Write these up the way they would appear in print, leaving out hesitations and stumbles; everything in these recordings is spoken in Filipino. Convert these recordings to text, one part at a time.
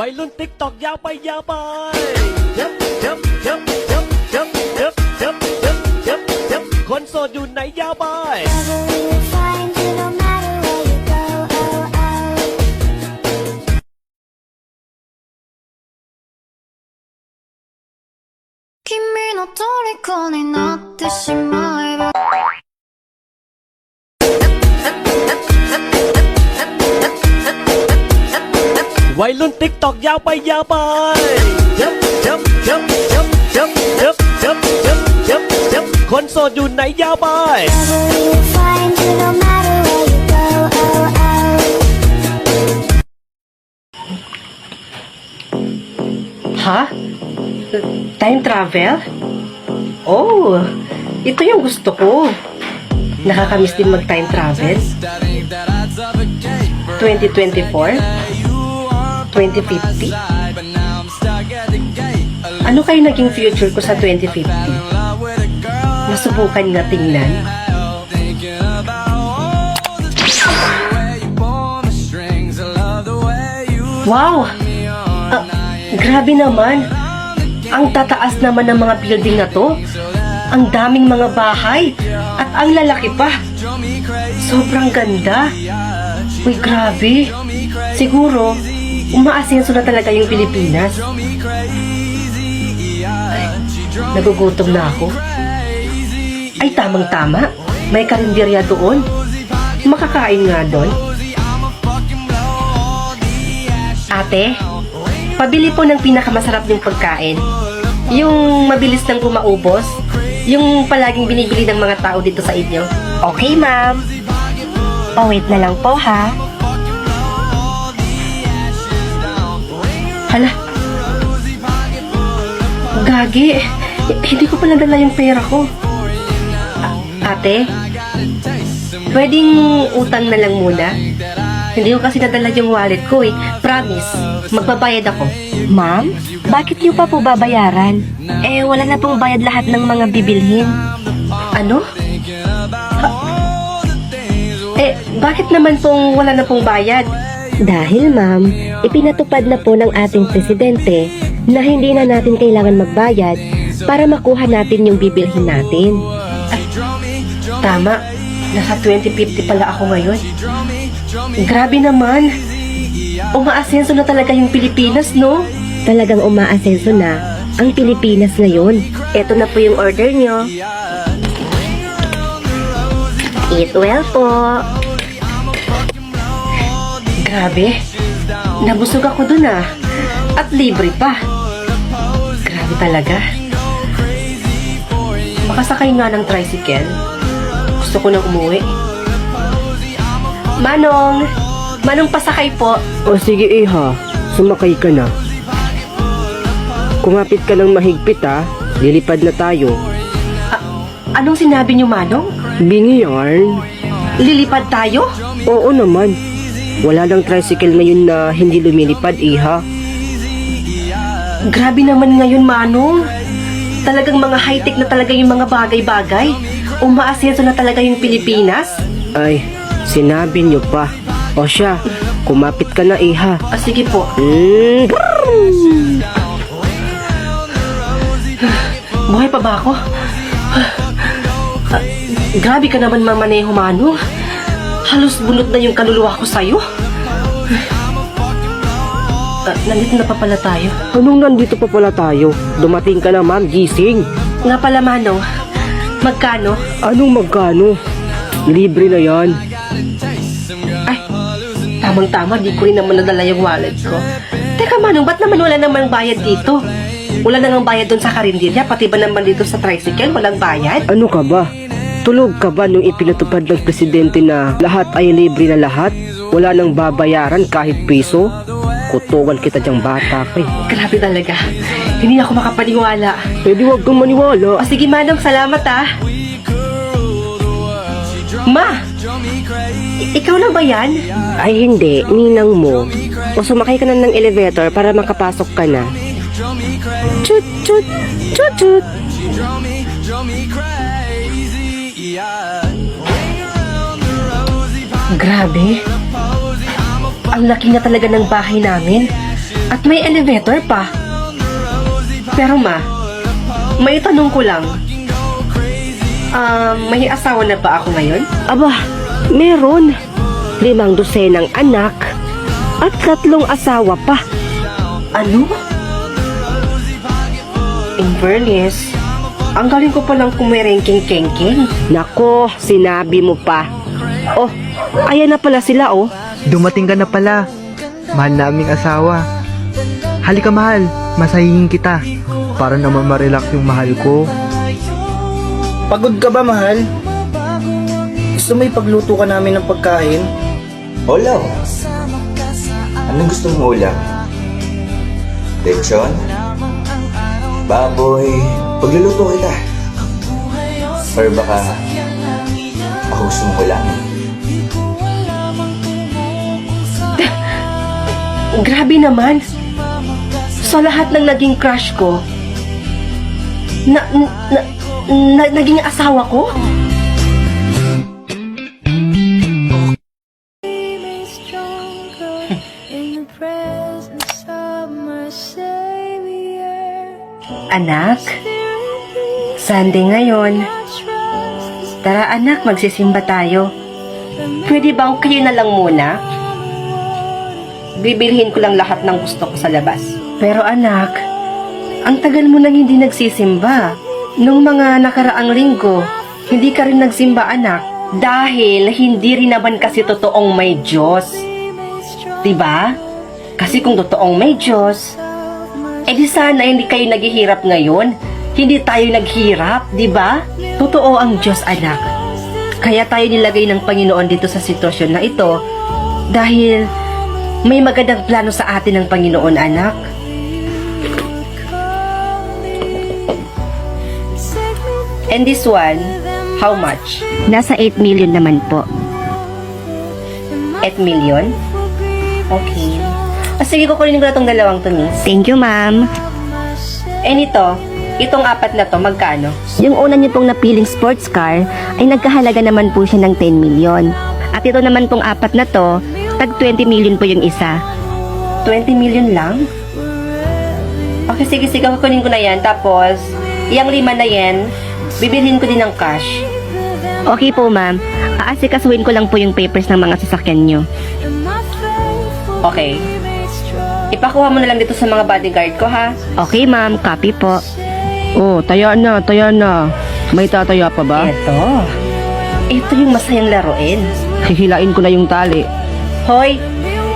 วัยรุ่นติ๊กตอกยาวไปยาวไปยับยับยับยับยับยับยับยับยับยับคนโสดอยู่ไหนยาวไป君の虜になってしまえばวัยรุ่นติ๊กตอกยาวไปยาวไปยับยับยับยับยับยับยับยับยับยับคนโสดอยู่ไหนยาวไปHa? Time travel? Oh, ito yung gusto ko. Nakakamiss din mag-time travel. 2024? 2050? Ano kayo naging future ko sa 2050? Masubukan nga tingnan. Wow! Grabe naman! Ang tataas naman ng mga building na to. Ang daming mga bahay. At ang lalaki pa. Sobrang ganda. Uy, grabe. Siguro, umaasenso na talaga yung Pilipinas. Ay, nagugutom na ako. Ay, tamang-tama. May karinderya doon. Makakain nga doon. Ate, pabili po ng pinakamasarap yung pagkain. Yung mabilis nang kumaubos. Yung palaging binibili ng mga tao dito sa inyo. Okay, ma'am. Oh, wait na lang po, ha? Hala. Gagi. Hindi ko pala dala yung pera ko. Ate, pwedeng utang na lang muna? Hindi ko kasi nadala yung wallet ko eh. Promise, magbabayad ako. Ma'am, bakit niyo pa po babayaran? Eh, wala na pong bayad lahat ng mga bibilhin. Ano? Bakit naman pong wala na pong bayad? Dahil ma'am, ipinatupad na po ng ating presidente na hindi na natin kailangan magbayad para makuha natin yung bibilhin natin. Ay, tama. Nasa 2050 pala ako ngayon. Grabe naman. Umaasenso na talaga yung Pilipinas, no? Talagang umaasenso na ang Pilipinas ngayon. Ito na po yung order nyo. Eat well po. Grabe. Nabusog ako dun ah. At libre pa. Grabe talaga. Makasakay nga ng tricycle. Gusto ko nang umuwi. Manong! Manong pasakay po. O sige iha, sumakay ka na. Kumapit ka ng mahigpit ha, lilipad na tayo. Anong sinabi niyo, Manong? Bingi yarn. Lilipad tayo? Oo naman. Wala lang tricycle ngayon na hindi lumilipad iha. Grabe naman ngayon, Manong. Talagang mga high-tech na talaga yung mga bagay-bagay. Umaasenso na talaga yung Pilipinas. Ay, sinabi niyo pa. O siya, kumapit ka na iha. Sige po. Buhay pa ba ako? Grabe ka naman mamaneho, Manong. Halos bunot na yung kaluluwa ko sa'yo. Nandito na pa pala tayo. Anong nandito pa pala tayo? Dumating ka na ma'am, gising. Nga pala, Manong. Magkano? Anong magkano? Libre na yan. Ay, tamang-tama, di ko rin naman nadala yung wallet ko. Teka, Manong, ba't naman wala namang bayad dito? Wala namang bayad doon sa karinderya, pati ba naman dito sa tricycle, walang bayad? Ano ka ba? Tulog ka ba nung ipinatupad ng presidente na lahat ay libre na lahat? Wala nang babayaran kahit piso? Kutukan kita dyang bata ka eh. Grabe talaga. Hindi ako makapaniwala. Eh di wag kang maniwala. O sige, Manong, salamat ah. Ma! Ikaw lang ba yan? Ay hindi, ninang mo. O sumakay ka na ng elevator para makapasok ka na. Chut chut, chut chut. Grabe. Ang laki na talaga ng bahay namin. At may elevator pa. Pero ma, may tanong ko lang. May asawa na ba ako ngayon? Aba, meron. 5 dosenang anak at 3 asawa pa. Ano? In fairness, ang galing ko palang kumerengking-kengking. Nako, sinabi mo pa. Oh, ayan na pala sila oh. Dumating ka na pala. Mahal naming asawa. Halika mahal, masahihin kita. Para naman ma-relax yung mahal ko. Pagod ka ba, mahal? Gusto mo ipagluto ka namin ng pagkain? Olaw. Anong gusto mong ulam? Lechon? Baboy? Pagluluto kita. Or baka ako gusto mong ulamin? Grabe naman. Sa lahat ng naging crush ko, naging asawa ko? Anak, Sunday ngayon. Tara anak, magsisimba tayo. Pwede bang kayo na lang muna? Bibilhin ko lang lahat ng gusto ko sa labas. Pero anak, ang tagal mo nang hindi nagsisimba. Nung mga nakaraang linggo, hindi ka rin nagsimba anak. Dahil hindi rin naman kasi totoong may Diyos. Diba? Kasi kung totoong may Diyos, di sana hindi kayo naghihirap ngayon. Hindi tayo naghirap, diba? Totoo ang Diyos anak. Kaya tayo nilagay ng Panginoon dito sa sitwasyon na ito dahil may magandang plano sa atin ng Panginoon, anak. And this one, how much? Nasa 8 million naman po. 8 million? Okay. Sige, kukunin ko na itong 2 to, miss. Thank you, ma'am. And itong 4 na to, magkano? Yung una niyo pong napiling sports car ay nagkahalaga naman po siya ng 10 million. At ito naman pong 4 na to, tag 20 million po yung isa. 20 million lang? Okay, sige, kukunin ko na yan. Tapos, yung 5 na yan, bibilhin ko din ng cash. Okay po, ma'am. Aasikasuhin ko lang po yung papers ng mga sasakyan niyo. Okay. Ipakuha mo na lang dito sa mga bodyguard ko, ha? Okay, ma'am. Copy po. Oh, taya na. May tataya pa ba? Ito yung masayang laruin. Hihilain ko na yung tali. Hoy,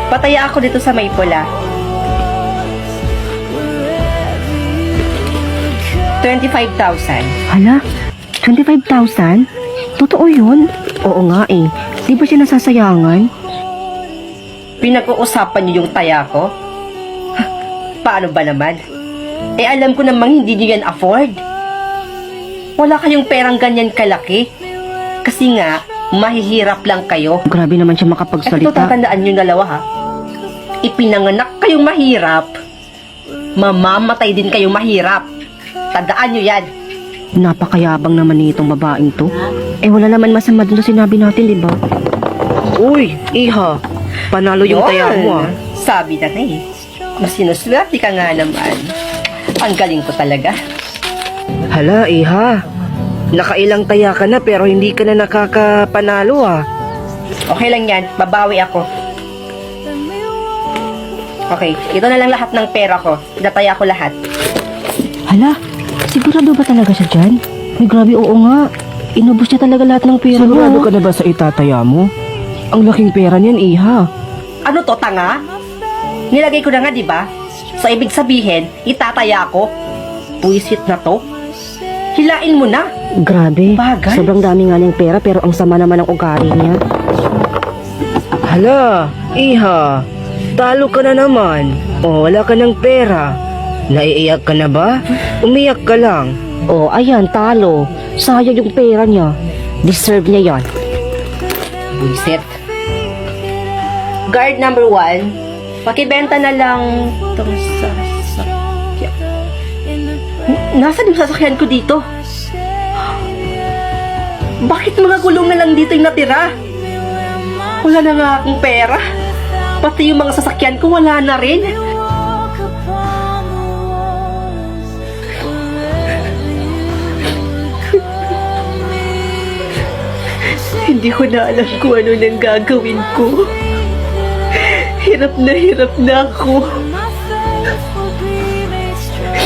pataya ako dito sa may pula. 25,000. Hala? 25,000? Totoo yun? Oo nga eh. Di ba siya nasasayangan? Pinag-uusapan niyo yung taya ko? Paano ba naman? Alam ko namang hindi niyo yan afford. Wala kayong perang ganyan kalaki. Kasi nga, mahihirap lang kayo. Grabe naman siya At ito, makapagsalita. tatandaan yung dalawa, ha? Ipinanganak kayong mahirap, mamamatay din kayong mahirap. Tandaan nyo yan. Napakayabang naman nitong babaeng to. Wala naman masama dun sa sinabi natin, di ba? Uy, iha. Panalo yung taya mo ah. Sabi na eh. Mas sinuswerte ka nga naman. Ang galing ko talaga. Hala, iha. Nakailang taya ka na pero hindi ka na nakakapanalo ah. Okay lang yan, babawi ako. Okay, ito na lang lahat ng pera ko. Nataya ko lahat. Hala, sigurado ba talaga siya dyan? Ay, grabe, oo nga. Inubos niya talaga lahat ng pera Sigurado mo. ka na ba sa itataya mo? Ang laking pera niyan, iha. Ano to, tanga? Nilagay ko na nga, di ba? So, ibig sabihin, itataya ko. Puwisit na to. Hilain mo na. Grabe. Bagay. Sobrang dami nga niyang pera pero ang sama naman ng ugali niya. Hala, iha. Talo ka na naman. O, wala ka ng pera. Naiiyak ka na ba? Umiyak ka lang. Oh, ayan, talo. Sayang yung pera niya. Deserve niya yon. Buisit. Guard number 1, pakibenta na lang itong sasakyan. Nasaan yung sasakyan ko dito? Bakit mga gulong na lang dito yung natira? Wala na nga akong pera. Pati yung mga sasakyan ko wala na rin. Hindi ko na alam kung ano nang gagawin ko. Hirap na ako. My faith will be made strong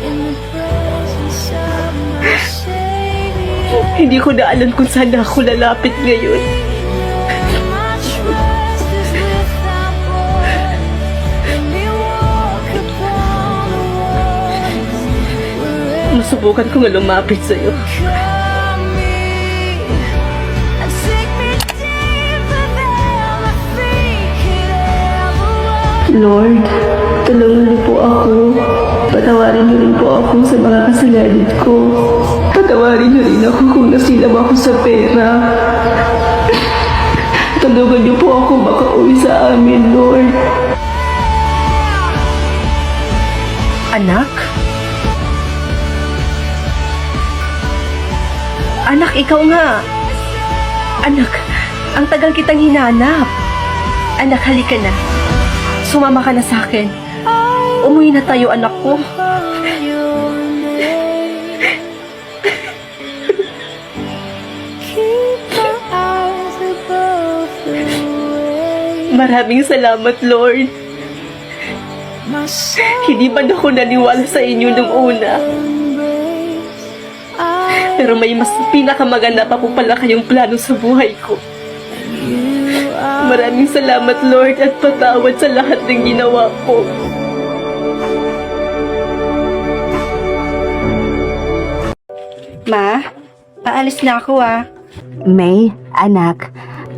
in the presence of my Savior. Hindi ko na alam kung saan ako lalapit ngayon. My trust is without borders. Let me walk upon the waters. Masubukan ko nga lumapit sa'yo. Call me and take me deeper than my feet could ever walk. Lord, tulungan niyo po ako. Patawarin niyo rin po ako sa mga kasalanan ko. Patawarin niyo rin ako kung nasilab ako sa pera. Tulungan niyo po ako makauwi sa amin, Lord. Anak? Anak, ikaw nga. Anak, ang tagal kitang hinanap. Anak, halika na. Sumama ka na sa akin. Umuwi na tayo, anak ko. Keep my eyes above the waves. Maraming salamat, Lord. My soul Hindi man ako naniwala sa inyo nung una. embrace. I Pero may mas pinakamaganda pa po pala kayong plano sa buhay ko. you are Maraming salamat, Lord, at patawad sa lahat ng ginawa ko. Ma, paalis na ako May, anak,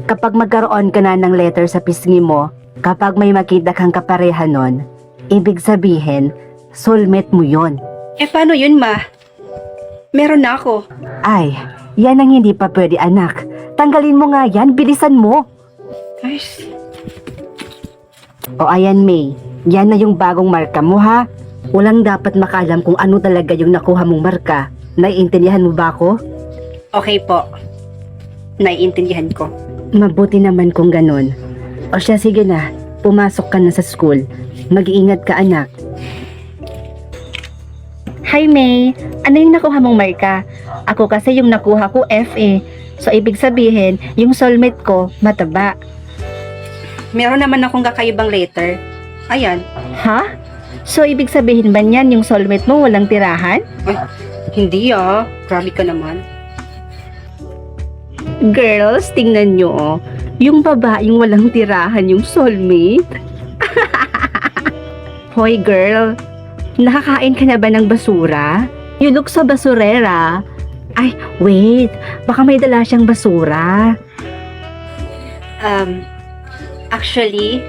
kapag magkaroon ka na ng letter sa pisngi mo, kapag may makita kang kapareha nun, ibig sabihin, soulmate mo yon. Paano yun, Ma? Meron na ako. Ay, yan ang hindi pa pwede, anak. Tanggalin mo nga yan, bilisan mo. Ay, O ayan, May, yan na yung bagong marka mo, ha? Walang dapat makaalam kung ano talaga yung nakuha mong marka. Naiintindihan mo ba ako? okay po. Naiintindihan ko. Mabuti naman kung ganun. O siya, sige na. Pumasok ka na sa school. Mag-iingat ka, anak. Hi May, ano yung nakuha mong marka? Ako kasi yung nakuha ko FA. So ibig sabihin, yung soulmate ko mataba. Meron naman akong kakaibang letter. Ayan. Ha? So ibig sabihin ba niyan yung soulmate mo walang tirahan? Hindi Grabe ka naman. Girls, tingnan nyo oh. Yung babaeng walang tirahan yung soulmate. Hoy girl, nakakain ka na ba ng basura? You look so basurera. Ay, wait, baka may dala siyang basura. Actually,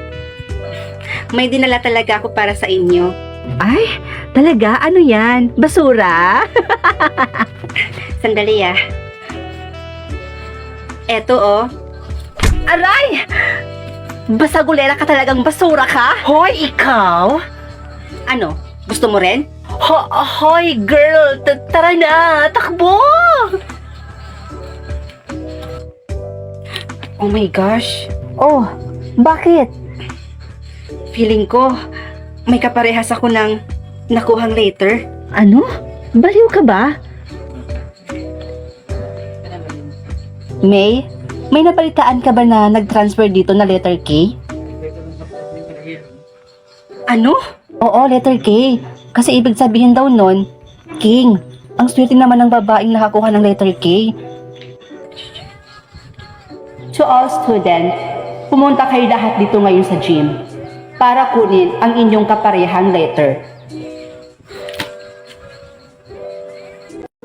may dinala talaga ako para sa inyo. Ay, talaga? Ano yan? Basura? Sandali Eto Aray! Basagulera ka talagang basura ka? Hoy, ikaw? Ano? Gusto mo rin? Hoy, girl! Tara na! Takbo! Oh my gosh. Oh, bakit? Feeling ko, may kaparehas ako ng nakuhang letter. Ano? Baliw ka ba? May nabalitaan ka ba na nag-transfer dito na letter K? Ano? Oo, letter K. Kasi ibig sabihin daw nun, King. Ang swerte naman ng babaeng nakakuha ng letter K. To all students, pumunta kayo lahat dito ngayon sa gym para kunin ang inyong kaparehang letter.